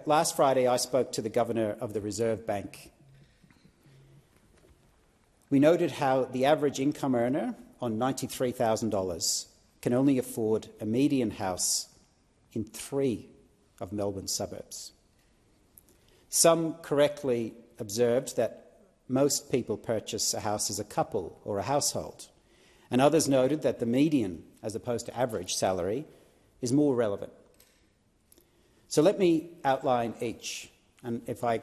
last Friday I spoke to the Governor of the Reserve Bank. We noted how the average income earner on $93,000 can only afford a median house in 3 of Melbourne's suburbs. Some correctly observed that most people purchase a house as a couple or a household, and others noted that the median, as opposed to average salary, is more relevant. So let me outline each, and for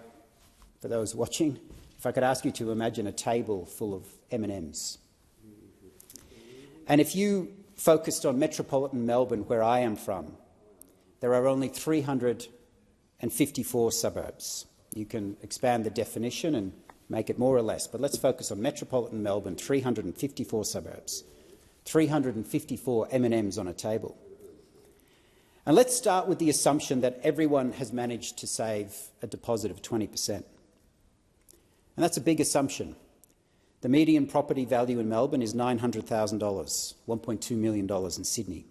those watching, if I could ask you to imagine a table full of M&Ms. And if you focused on metropolitan Melbourne, where I am from, there are only 354 suburbs. You can expand the definition and make it more or less, but let's focus on metropolitan Melbourne, 354 suburbs, 354 M&Ms on a table. And let's start with the assumption that everyone has managed to save a deposit of 20%. And that's a big assumption. The median property value in Melbourne is $900,000, $1.2 million in Sydney.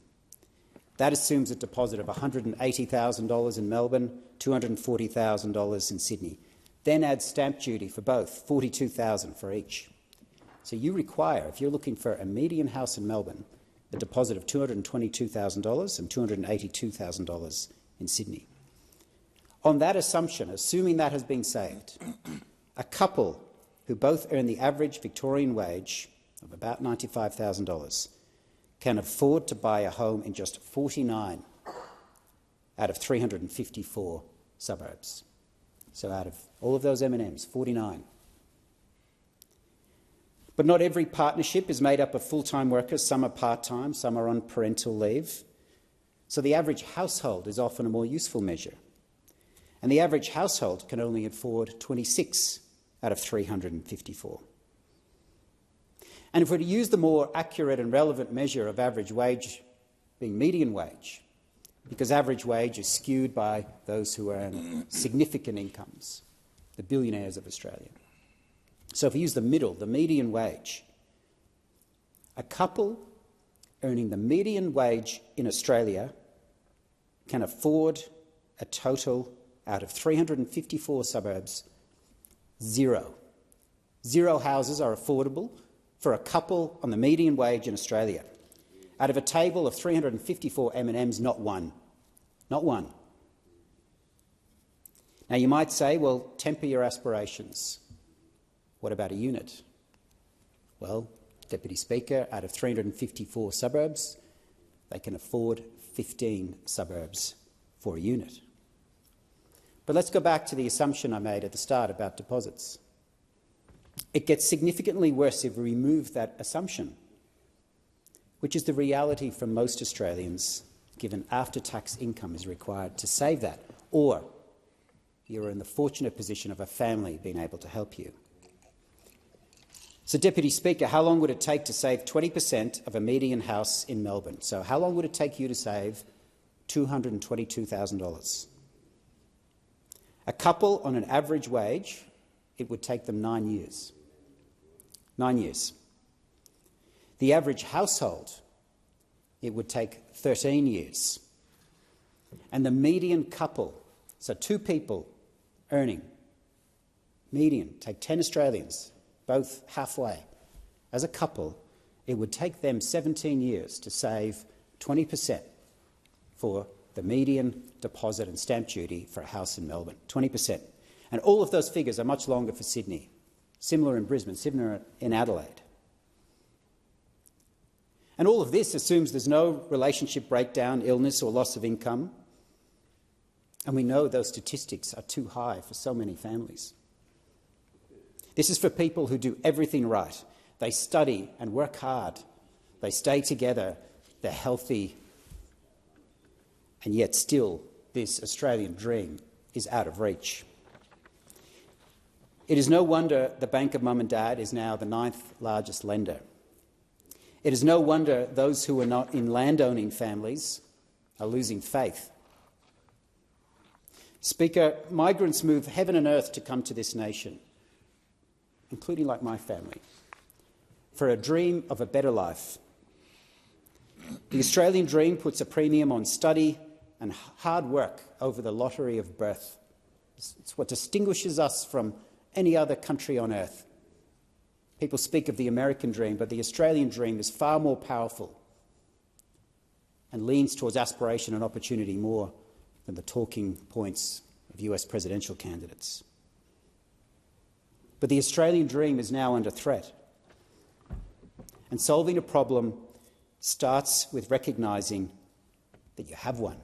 That assumes a deposit of $180,000 in Melbourne, $240,000 in Sydney. Then add stamp duty for both, $42,000 for each. So you require, if you're looking for a median house in Melbourne, a deposit of $222,000 and $282,000 in Sydney. On that assumption, assuming that has been saved, a couple who both earn the average Victorian wage of about $95,000 can afford to buy a home in just 49 out of 354 suburbs. So out of all of those M&Ms, 49. But not every partnership is made up of full-time workers. Some are part-time, some are on parental leave. So the average household is often a more useful measure. And the average household can only afford 26 out of 354. And if we're to use the more accurate and relevant measure of average wage being median wage, because average wage is skewed by those who earn significant incomes, the billionaires of Australia. So if we use the middle, the median wage, a couple earning the median wage in Australia can afford a total out of 354 suburbs, 0. 0 houses are affordable for a couple on the median wage in Australia. Out of a table of 354 M&Ms, not one. Not one. Now you might say, well, temper your aspirations. What about a unit? Well, Deputy Speaker, out of 354 suburbs, they can afford 15 suburbs for a unit. But let's go back to the assumption I made at the start about deposits. It gets significantly worse if we remove that assumption, which is the reality for most Australians, given after-tax income is required to save that, or you're in the fortunate position of a family being able to help you. So, Deputy Speaker, how long would it take to save 20% of a median house in Melbourne? So how long would it take you to save $222,000? A couple on an average wage, it would take them 9 years. 9 years. The average household, it would take 13 years. And the median couple, so 2 people earning, median, take 10 Australians, both halfway. As a couple, it would take them 17 years to save 20% for the median deposit and stamp duty for a house in Melbourne, 20%. And all of those figures are much longer for Sydney, similar in Brisbane, similar in Adelaide. And all of this assumes there's no relationship breakdown, illness or loss of income. And we know those statistics are too high for so many families. This is for people who do everything right. They study and work hard. They stay together. They're healthy. And yet still this Australian dream is out of reach. It is no wonder the Bank of Mum and Dad is now the 9th largest lender. It is no wonder those who are not in landowning families are losing faith. Speaker, migrants move heaven and earth to come to this nation, including like my family, for a dream of a better life. The Australian dream puts a premium on study and hard work over the lottery of birth It's what distinguishes us from any other country on earth. People speak of the American dream, but the Australian dream is far more powerful and leans towards aspiration and opportunity more than the talking points of US presidential candidates. But the Australian dream is now under threat. And solving a problem starts with recognising that you have one.